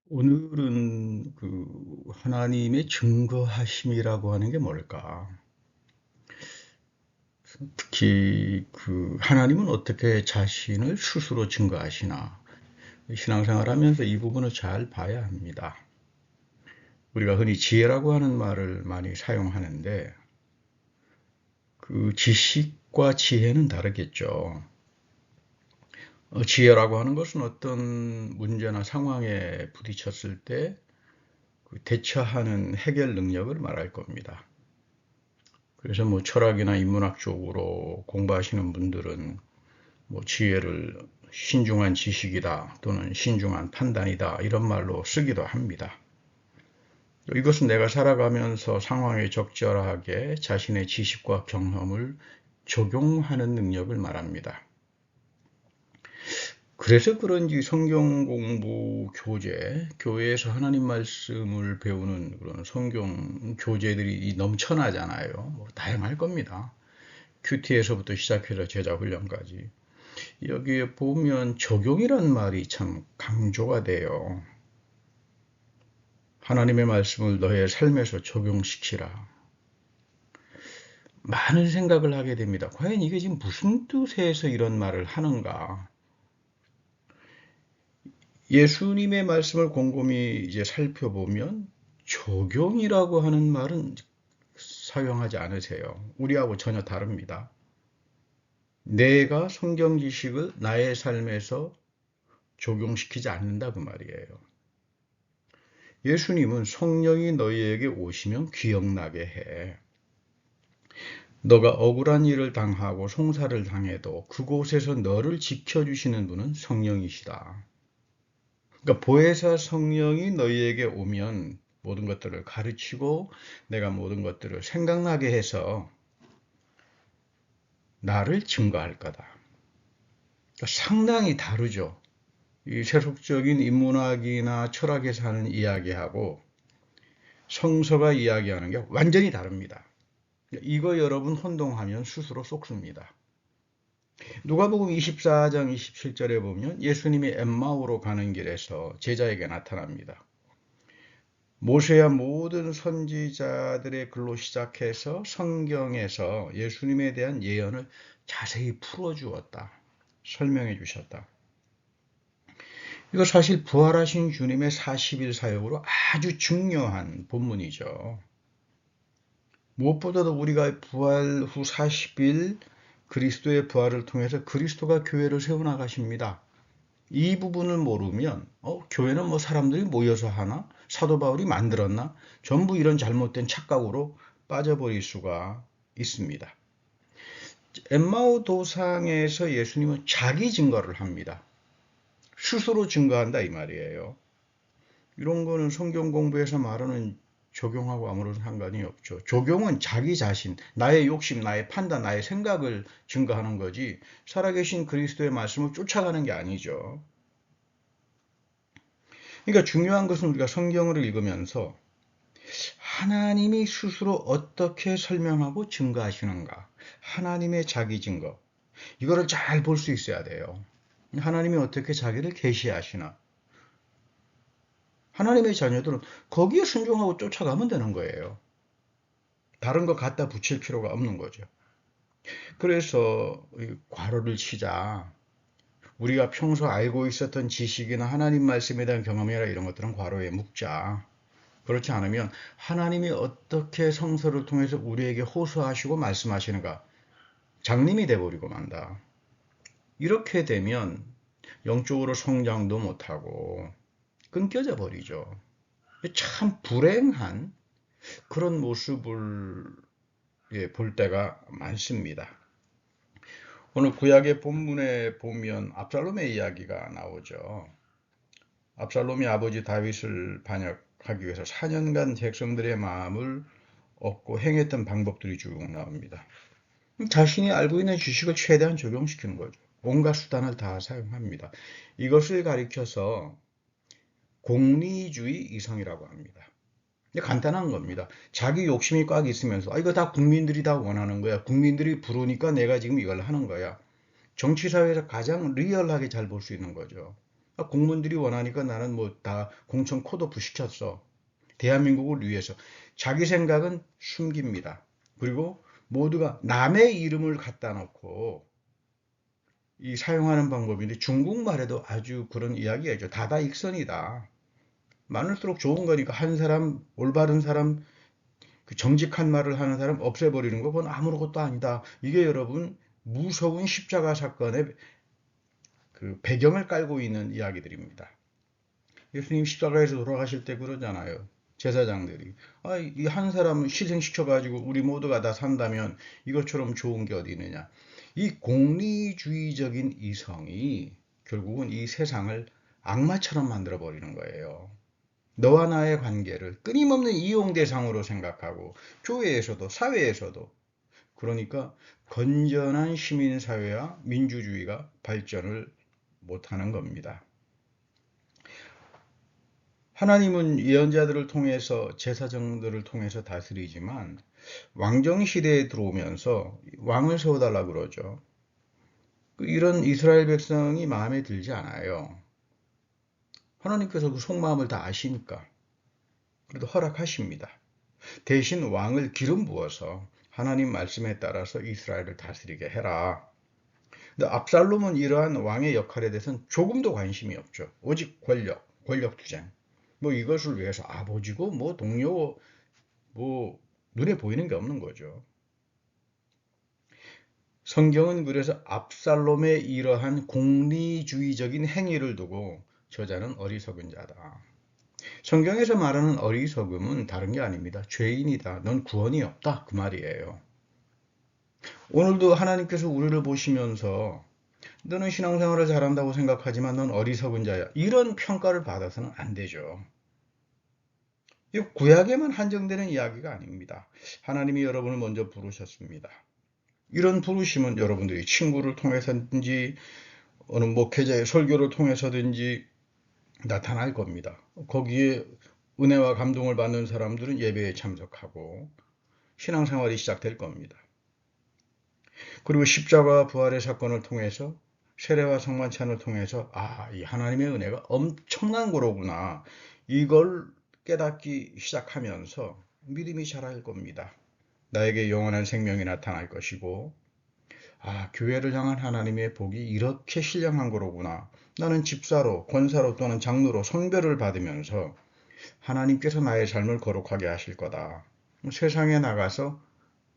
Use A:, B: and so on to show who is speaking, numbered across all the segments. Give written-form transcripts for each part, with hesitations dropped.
A: 오늘은 하나님의 증거하심이라고 하는 게 뭘까? 특히 하나님은 어떻게 자신을 스스로 증거하시나? 신앙생활 하면서 이 부분을 잘 봐야 합니다. 우리가 흔히 지혜라고 하는 말을 많이 사용하는데 지식과 지혜는 다르겠죠. 지혜라고 하는 것은 어떤 문제나 상황에 부딪혔을 때 대처하는 해결 능력을 말할 겁니다. 그래서 철학이나 인문학 쪽으로 공부하시는 분들은 지혜를 신중한 지식이다 또는 신중한 판단이다 이런 말로 쓰기도 합니다. 이것은 내가 살아가면서 상황에 적절하게 자신의 지식과 경험을 적용하는 능력을 말합니다. 그래서 그런지 성경 공부 교재, 교회에서 하나님 말씀을 배우는 그런 성경 교재들이 넘쳐나잖아요. 다양할 겁니다. 큐티에서부터 시작해서 제자 훈련까지. 여기에 보면 적용이란 말이 참 강조가 돼요. 하나님의 말씀을 너의 삶에서 적용시키라. 많은 생각을 하게 됩니다. 과연 이게 지금 무슨 뜻에서 이런 말을 하는가? 예수님의 말씀을 곰곰이 이제 살펴보면 적용이라고 하는 말은 사용하지 않으세요. 우리하고 전혀 다릅니다. 내가 성경 지식을 나의 삶에서 적용시키지 않는다 그 말이에요. 예수님은 성령이 너희에게 오시면 기억나게 해. 너가 억울한 일을 당하고 송사를 당해도 그곳에서 너를 지켜주시는 분은 성령이시다. 그러니까 보혜사 성령이 너희에게 오면 모든 것들을 가르치고 내가 모든 것들을 생각나게 해서 나를 증거할 거다. 그러니까 상당히 다르죠. 이 세속적인 인문학이나 철학에서 하는 이야기하고 성서가 이야기하는 게 완전히 다릅니다. 이거 여러분 혼동하면 스스로 쏙습니다. 누가복음 24장 27절에 보면 예수님이 엠마오로 가는 길에서 제자에게 나타납니다. 모세와 모든 선지자들의 글로 시작해서 성경에서 예수님에 대한 예언을 자세히 풀어주었다. 설명해 주셨다. 이거 사실 부활하신 주님의 40일 사역으로 아주 중요한 본문이죠. 무엇보다도 우리가 부활 후 40일 그리스도의 부활을 통해서 그리스도가 교회를 세워나가십니다. 이 부분을 모르면 교회는 사람들이 모여서 하나? 사도 바울이 만들었나? 전부 이런 잘못된 착각으로 빠져버릴 수가 있습니다. 엠마오 도상에서 예수님은 자기 증거를 합니다. 스스로 증거한다 이 말이에요. 이런 거는 성경 공부에서 말하는 적용하고 아무런 상관이 없죠. 적용은 자기 자신, 나의 욕심, 나의 판단, 나의 생각을 증거하는 거지 살아계신 그리스도의 말씀을 쫓아가는 게 아니죠. 그러니까 중요한 것은 우리가 성경을 읽으면서 하나님이 스스로 어떻게 설명하고 증거하시는가, 하나님의 자기 증거, 이거를 잘 볼 수 있어야 돼요. 하나님이 어떻게 자기를 계시하시나, 하나님의 자녀들은 거기에 순종하고 쫓아가면 되는 거예요. 다른 거 갖다 붙일 필요가 없는 거죠. 그래서 괄호를 치자. 우리가 평소 알고 있었던 지식이나 하나님 말씀에 대한 경험이나 이런 것들은 괄호에 묶자. 그렇지 않으면 하나님이 어떻게 성서를 통해서 우리에게 호소하시고 말씀하시는가 장님이 돼버리고 만다. 이렇게 되면 영적으로 성장도 못하고 끊겨져 버리죠. 참 불행한 그런 모습을 볼 때가 많습니다. 오늘 구약의 본문에 보면 압살롬의 이야기가 나오죠. 압살롬이 아버지 다윗을 반역하기 위해서 4년간 백성들의 마음을 얻고 행했던 방법들이 쭉 나옵니다. 자신이 알고 있는 지식을 최대한 적용시키는 거죠. 온갖 수단을 다 사용합니다. 이것을 가리켜서 공리주의 이성이라고 합니다. 간단한 겁니다. 자기 욕심이 꽉 있으면서 이거 다 국민들이 다 원하는 거야. 국민들이 부르니까 내가 지금 이걸 하는 거야. 정치사회에서 가장 리얼하게 잘 볼 수 있는 거죠. 공무원들이 원하니까 나는 뭐 다 공천 컷오프 시켰어. 대한민국을 위해서. 자기 생각은 숨깁니다. 그리고 모두가 남의 이름을 갖다 놓고 이 사용하는 방법인데 중국말에도 아주 그런 이야기가 있죠. 다다익선이다. 많을수록 좋은 거니까 한 사람, 올바른 사람, 그 정직한 말을 하는 사람 없애버리는 거 그건 아무것도 아니다. 이게 여러분 무서운 십자가 사건의 그 배경을 깔고 있는 이야기들입니다. 예수님 십자가에서 돌아가실 때 그러잖아요. 제사장들이 이 한 사람을 희생시켜가지고 우리 모두가 다 산다면 이것처럼 좋은 게 어디 있느냐. 이 공리주의적인 이성이 결국은 이 세상을 악마처럼 만들어 버리는 거예요. 너와 나의 관계를 끊임없는 이용 대상으로 생각하고 교회에서도 사회에서도 그러니까 건전한 시민사회와 민주주의가 발전을 못하는 겁니다. 하나님은 예언자들을 통해서 제사장들을 통해서 다스리지만 왕정 시대에 들어오면서 왕을 세워달라 그러죠. 이런 이스라엘 백성이 마음에 들지 않아요. 하나님께서 그 속마음을 다 아시니까 그래도 허락하십니다. 대신 왕을 기름 부어서 하나님 말씀에 따라서 이스라엘을 다스리게 해라. 근데 압살롬은 이러한 왕의 역할에 대해서는 조금도 관심이 없죠. 오직 권력 투쟁. 뭐 이것을 위해서 아버지고 뭐 동료 뭐 눈에 보이는 게 없는 거죠. 성경은 그래서 압살롬의 이러한 공리주의적인 행위를 두고 저자는 어리석은 자다. 성경에서 말하는 어리석음은 다른 게 아닙니다. 죄인이다. 넌 구원이 없다. 그 말이에요. 오늘도 하나님께서 우리를 보시면서 너는 신앙생활을 잘한다고 생각하지만 넌 어리석은 자야. 이런 평가를 받아서는 안 되죠. 이 구약에만 한정되는 이야기가 아닙니다. 하나님이 여러분을 먼저 부르셨습니다. 이런 부르심은 여러분들이 친구를 통해서든지 어느 목회자의 설교를 통해서든지 나타날 겁니다. 거기에 은혜와 감동을 받는 사람들은 예배에 참석하고 신앙생활이 시작될 겁니다. 그리고 십자가 부활의 사건을 통해서 세례와 성만찬을 통해서 이 하나님의 은혜가 엄청난 거로구나. 이걸 깨닫기 시작하면서 믿음이 자랄 겁니다. 나에게 영원한 생명이 나타날 것이고 교회를 향한 하나님의 복이 이렇게 신령한 거로구나. 나는 집사로, 권사로 또는 장로로 성별을 받으면서 하나님께서 나의 삶을 거룩하게 하실 거다. 세상에 나가서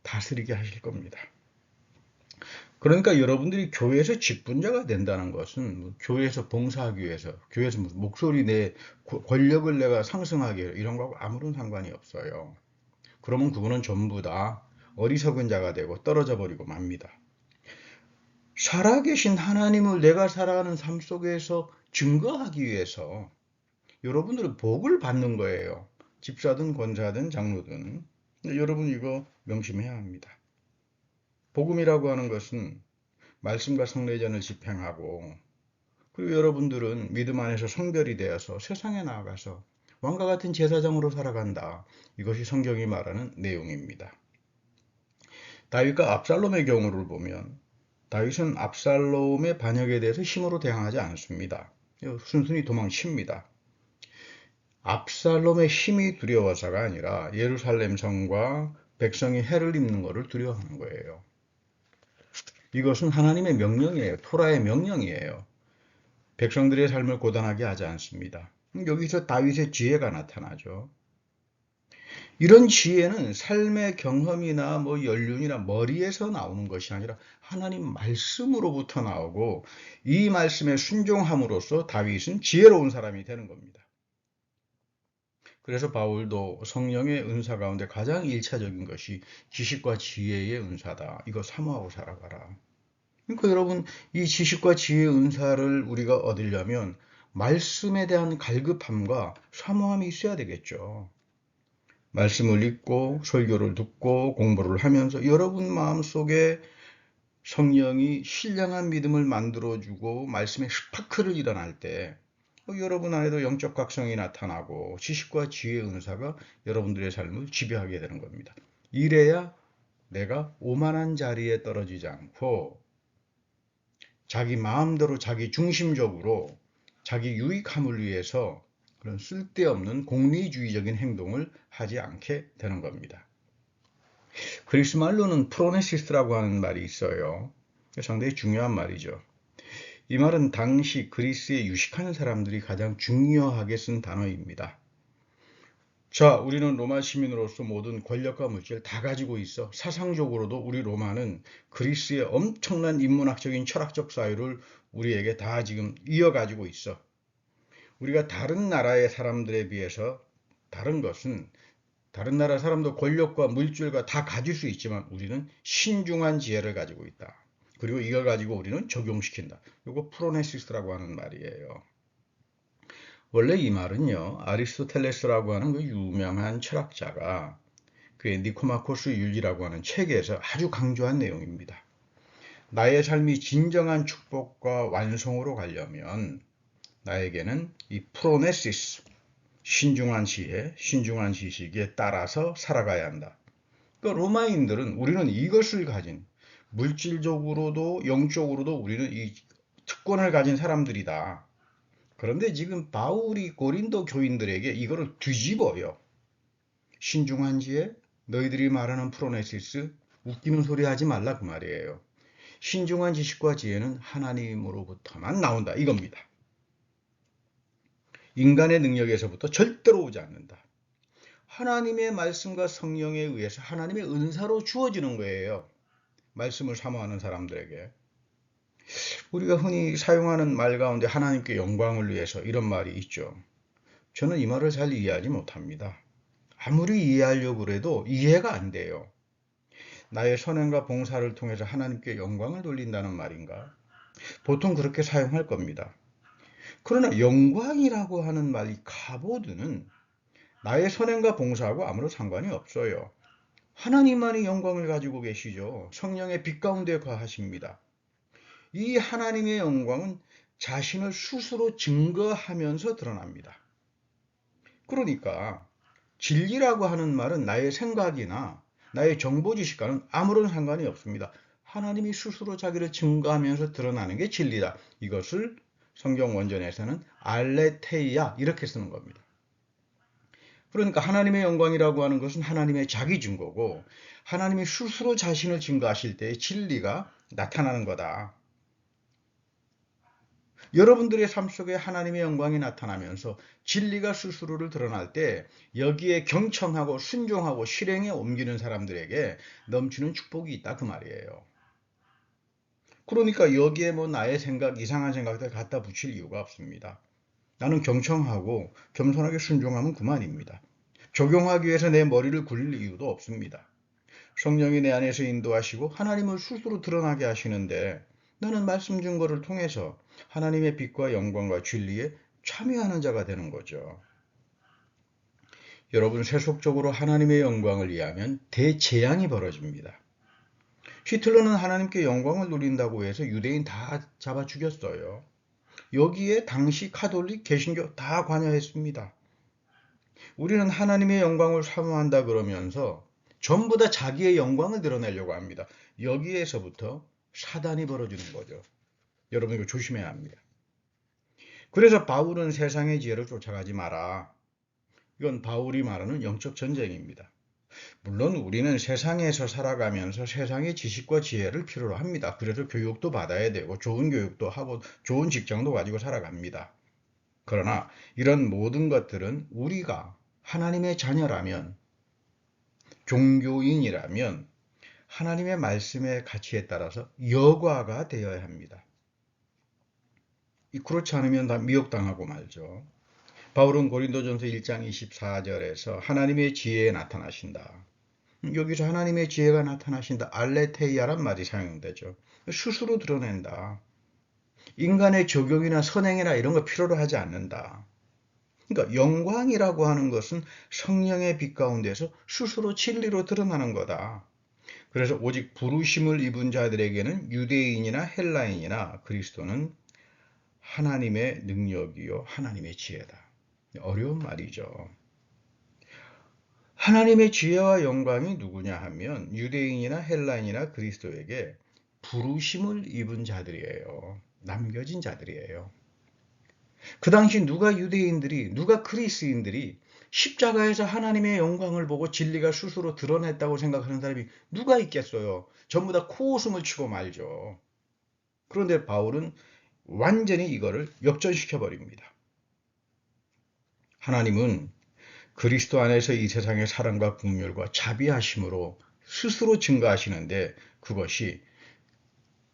A: 다스리게 하실 겁니다. 그러니까 여러분들이 교회에서 직분자가 된다는 것은 교회에서 봉사하기 위해서, 교회에서 목소리 내 권력을 내가 상승하기 위해서 이런 거하고 아무런 상관이 없어요. 그러면 그거는 전부 다 어리석은 자가 되고 떨어져 버리고 맙니다. 살아계신 하나님을 내가 살아가는 삶 속에서 증거하기 위해서 여러분들은 복을 받는 거예요. 집사든 권사든 장로든. 여러분 이거 명심해야 합니다. 복음이라고 하는 것은 말씀과 성례전을 집행하고 그리고 여러분들은 믿음 안에서 성별이 되어서 세상에 나아가서 왕과 같은 제사장으로 살아간다. 이것이 성경이 말하는 내용입니다. 다윗과 압살롬의 경우를 보면 다윗은 압살롬의 반역에 대해서 힘으로 대항하지 않습니다. 순순히 도망칩니다. 압살롬의 힘이 두려워서가 아니라 예루살렘 성과 백성이 해를 입는 것을 두려워하는 거예요. 이것은 하나님의 명령이에요. 토라의 명령이에요. 백성들의 삶을 고단하게 하지 않습니다. 여기서 다윗의 지혜가 나타나죠. 이런 지혜는 삶의 경험이나 연륜이나 머리에서 나오는 것이 아니라 하나님 말씀으로부터 나오고 이 말씀에 순종함으로써 다윗은 지혜로운 사람이 되는 겁니다. 그래서 바울도 성령의 은사 가운데 가장 1차적인 것이 지식과 지혜의 은사다. 이거 사모하고 살아가라. 그러니까 여러분 이 지식과 지혜의 은사를 우리가 얻으려면 말씀에 대한 갈급함과 사모함이 있어야 되겠죠. 말씀을 읽고 설교를 듣고 공부를 하면서 여러분 마음속에 성령이 신령한 믿음을 만들어주고 말씀의 스파크를 일어날 때 여러분 안에도 영적 각성이 나타나고 지식과 지혜의 은사가 여러분들의 삶을 지배하게 되는 겁니다. 이래야 내가 오만한 자리에 떨어지지 않고 자기 마음대로 자기 중심적으로 자기 유익함을 위해서 그런 쓸데없는 공리주의적인 행동을 하지 않게 되는 겁니다. 그리스 말로는 프로네시스라고 하는 말이 있어요. 상당히 중요한 말이죠. 이 말은 당시 그리스에 유식하는 사람들이 가장 중요하게 쓴 단어입니다. 자, 우리는 로마 시민으로서 모든 권력과 물질 다 가지고 있어. 사상적으로도 우리 로마는 그리스의 엄청난 인문학적인 철학적 사유를 우리에게 다 지금 이어가지고 있어. 우리가 다른 나라의 사람들에 비해서 다른 것은 다른 나라 사람도 권력과 물질과 다 가질 수 있지만 우리는 신중한 지혜를 가지고 있다. 그리고 이걸 가지고 우리는 적용시킨다. 이거 프로네시스라고 하는 말이에요. 원래 이 말은요, 아리스토텔레스라고 하는 그 유명한 철학자가 그의 니코마코스 윤리라고 하는 책에서 아주 강조한 내용입니다. 나의 삶이 진정한 축복과 완성으로 가려면 나에게는 이 프로네시스, 신중한 지혜, 신중한 지식에 따라서 살아가야 한다. 그러니까 로마인들은 우리는 이것을 가진 물질적으로도 영적으로도 우리는 이 특권을 가진 사람들이다. 그런데 지금 바울이 고린도 교인들에게 이거를 뒤집어요. 신중한 지혜, 너희들이 말하는 프로네시스, 웃기는 소리 하지 말라 그 말이에요. 신중한 지식과 지혜는 하나님으로부터만 나온다 이겁니다. 인간의 능력에서부터 절대로 오지 않는다. 하나님의 말씀과 성령에 의해서 하나님의 은사로 주어지는 거예요. 말씀을 사모하는 사람들에게. 우리가 흔히 사용하는 말 가운데 하나님께 영광을 위해서 이런 말이 있죠. 저는 이 말을 잘 이해하지 못합니다. 아무리 이해하려고 해도 이해가 안 돼요. 나의 선행과 봉사를 통해서 하나님께 영광을 돌린다는 말인가? 보통 그렇게 사용할 겁니다. 그러나 영광이라고 하는 말, 이 카보드는 나의 선행과 봉사하고 아무런 상관이 없어요. 하나님만이 영광을 가지고 계시죠. 성령의 빛 가운데 거하십니다. 이 하나님의 영광은 자신을 스스로 증거하면서 드러납니다. 그러니까 진리라고 하는 말은 나의 생각이나 나의 정보 지식과는 아무런 상관이 없습니다. 하나님이 스스로 자기를 증거하면서 드러나는 게 진리다. 이것을 성경 원전에서는 알레테이아 이렇게 쓰는 겁니다. 그러니까 하나님의 영광이라고 하는 것은 하나님의 자기 증거고 하나님이 스스로 자신을 증거하실 때의 진리가 나타나는 거다. 여러분들의 삶 속에 하나님의 영광이 나타나면서 진리가 스스로를 드러날 때 여기에 경청하고 순종하고 실행에 옮기는 사람들에게 넘치는 축복이 있다 그 말이에요. 그러니까 여기에 뭐 나의 생각, 이상한 생각들 갖다 붙일 이유가 없습니다. 나는 경청하고 겸손하게 순종하면 그만입니다. 적용하기 위해서 내 머리를 굴릴 이유도 없습니다. 성령이 내 안에서 인도하시고 하나님을 스스로 드러나게 하시는데 나는 말씀 증거를 통해서 하나님의 빛과 영광과 진리에 참여하는 자가 되는 거죠. 여러분 세속적으로 하나님의 영광을 위하면 대재앙이 벌어집니다. 히틀러는 하나님께 영광을 누린다고 해서 유대인 다 잡아 죽였어요. 여기에 당시 카톨릭, 개신교 다 관여했습니다. 우리는 하나님의 영광을 사모한다 그러면서 전부 다 자기의 영광을 드러내려고 합니다. 여기에서부터 사단이 벌어지는 거죠. 여러분 이거 조심해야 합니다. 그래서 바울은 세상의 지혜를 쫓아가지 마라. 이건 바울이 말하는 영적 전쟁입니다. 물론 우리는 세상에서 살아가면서 세상의 지식과 지혜를 필요로 합니다. 그래서 교육도 받아야 되고 좋은 교육도 하고 좋은 직장도 가지고 살아갑니다. 그러나 이런 모든 것들은 우리가 하나님의 자녀라면 종교인이라면 하나님의 말씀의 가치에 따라서 여과가 되어야 합니다. 그렇지 않으면 다 미혹당하고 말죠. 바울은 고린도전서 1장 24절에서 하나님의 지혜에 나타나신다. 여기서 하나님의 지혜가 나타나신다. 알레테이아란 말이 사용되죠. 스스로 드러낸다. 인간의 적용이나 선행이나 이런 거 필요로 하지 않는다. 그러니까 영광이라고 하는 것은 성령의 빛 가운데서 스스로 진리로 드러나는 거다. 그래서 오직 부르심을 입은 자들에게는 유대인이나 헬라인이나 그리스도는 하나님의 능력이요 하나님의 지혜다. 어려운 말이죠. 하나님의 지혜와 영광이 누구냐 하면 유대인이나 헬라인이나 그리스도에게 부르심을 입은 자들이에요. 남겨진 자들이에요. 그 당시 누가 그리스인들이 십자가에서 하나님의 영광을 보고 진리가 스스로 드러냈다고 생각하는 사람이 누가 있겠어요? 전부 다 코웃음을 치고 말죠. 그런데 바울은 완전히 이거를 역전시켜 버립니다. 하나님은 그리스도 안에서 이 세상의 사랑과 긍휼과 자비하심으로 스스로 증거하시는데 그것이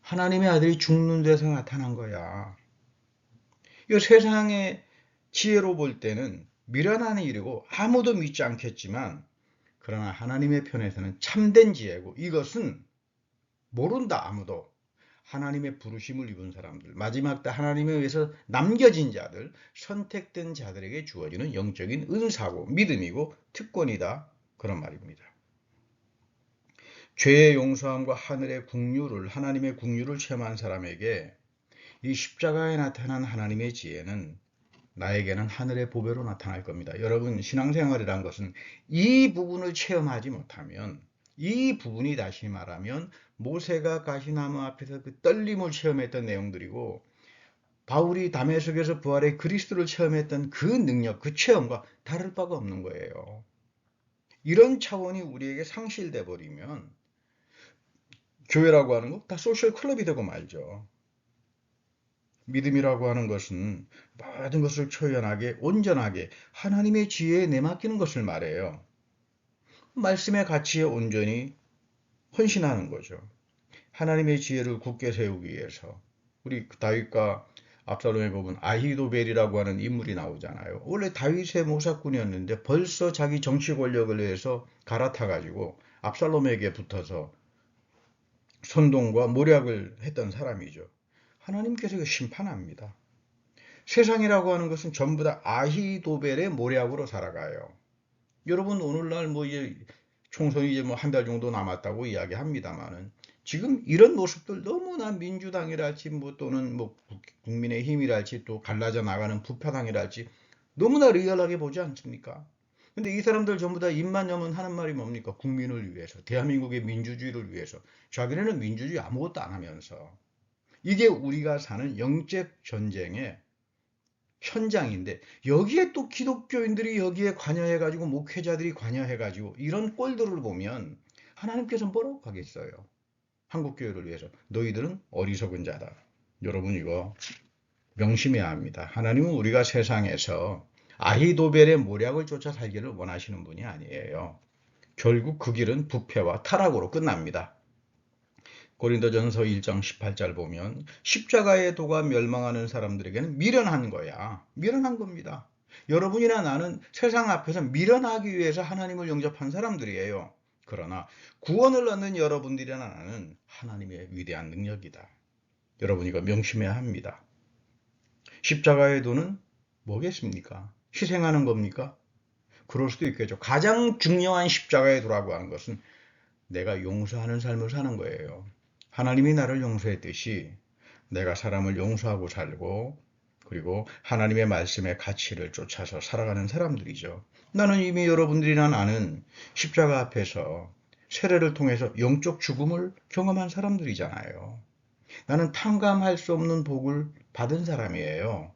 A: 하나님의 아들이 죽는 데서 나타난 거야. 이 세상의 지혜로 볼 때는 미련한 일이고 아무도 믿지 않겠지만 그러나 하나님의 편에서는 참된 지혜고 이것은 모른다 아무도. 하나님의 부르심을 입은 사람들, 마지막 때 하나님에 의해서 남겨진 자들, 선택된 자들에게 주어지는 영적인 은사고 믿음이고 특권이다. 그런 말입니다. 죄의 용서함과 하나님의 긍휼을 체험한 사람에게 이 십자가에 나타난 하나님의 지혜는 나에게는 하늘의 보배로 나타날 겁니다. 여러분, 신앙생활이란 것은 이 부분을 체험하지 못하면, 이 부분이 다시 말하면 모세가 가시나무 앞에서 그 떨림을 체험했던 내용들이고 바울이 다메섹에서 부활의 그리스도를 체험했던 그 능력, 그 체험과 다를 바가 없는 거예요. 이런 차원이 우리에게 상실돼 버리면 교회라고 하는 거 다 소셜 클럽이 되고 말죠. 믿음이라고 하는 것은 모든 것을 초연하게 온전하게 하나님의 지혜에 내맡기는 것을 말해요. 말씀의 가치에 온전히 헌신하는 거죠. 하나님의 지혜를 굳게 세우기 위해서 우리 다윗과 압살롬의 부분 아히도벨이라고 하는 인물이 나오잖아요. 원래 다윗의 모사꾼이었는데 벌써 자기 정치 권력을 위해서 갈아타가지고 압살롬에게 붙어서 선동과 모략을 했던 사람이죠. 하나님께서 심판합니다. 세상이라고 하는 것은 전부 다 아히도벨의 모략으로 살아가요. 여러분 오늘날 이제 총선이 이제 한 달 정도 남았다고 이야기합니다만은 지금 이런 모습들 너무나 민주당이랄지 또는 국민의힘이랄지 또 갈라져 나가는 부패당이랄지 너무나 리얼하게 보지 않습니까? 근데 이 사람들 전부 다 입만 여면 하는 말이 뭡니까? 국민을 위해서, 대한민국의 민주주의를 위해서. 자기네는 민주주의 아무것도 안 하면서. 이게 우리가 사는 영적 전쟁의 현장인데 여기에 또 기독교인들이 여기에 관여해가지고 목회자들이 관여해가지고 이런 꼴들을 보면 하나님께서 뭐라고 하겠어요? 한국교회를 위해서 너희들은 어리석은 자다. 여러분 이거 명심해야 합니다. 하나님은 우리가 세상에서 아히도벨의 모략을 쫓아 살기를 원하시는 분이 아니에요. 결국 그 길은 부패와 타락으로 끝납니다. 고린도전서 1장 18절 보면 십자가의 도가 멸망하는 사람들에게는 미련한 거야. 미련한 겁니다. 여러분이나 나는 세상 앞에서 미련하기 위해서 하나님을 영접한 사람들이에요. 그러나 구원을 얻는 여러분들이나 나는 하나님의 위대한 능력이다. 여러분 이거 명심해야 합니다. 십자가의 도는 뭐겠습니까? 희생하는 겁니까? 그럴 수도 있겠죠. 가장 중요한 십자가의 도라고 하는 것은 내가 용서하는 삶을 사는 거예요. 하나님이 나를 용서했듯이 내가 사람을 용서하고 살고 그리고 하나님의 말씀의 가치를 쫓아서 살아가는 사람들이죠. 나는 이미 여러분들이나 나는 십자가 앞에서 세례를 통해서 영적 죽음을 경험한 사람들이잖아요. 나는 탕감할 수 없는 복을 받은 사람이에요.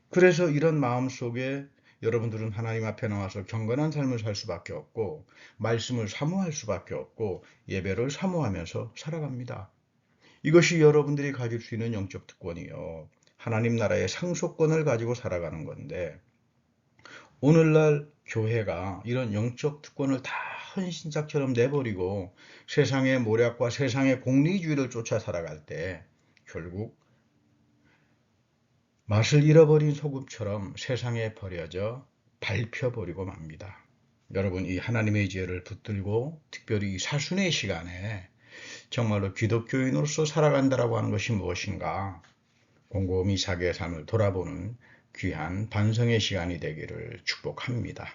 A: 그래서 이런 마음 속에 여러분들은 하나님 앞에 나와서 경건한 삶을 살 수밖에 없고 말씀을 사모할 수밖에 없고 예배를 사모하면서 살아갑니다. 이것이 여러분들이 가질 수 있는 영적 특권이요. 하나님 나라의 상속권을 가지고 살아가는 건데 오늘날 교회가 이런 영적 특권을 다 헌신짝처럼 내버리고 세상의 모략과 세상의 공리주의를 쫓아 살아갈 때 결국 맛을 잃어버린 소금처럼 세상에 버려져 밟혀버리고 맙니다. 여러분 이 하나님의 지혜를 붙들고 특별히 이 사순의 시간에 정말로 기독교인으로서 살아간다라고 하는 것이 무엇인가 곰곰이 자기의 삶을 돌아보는 귀한 반성의 시간이 되기를 축복합니다.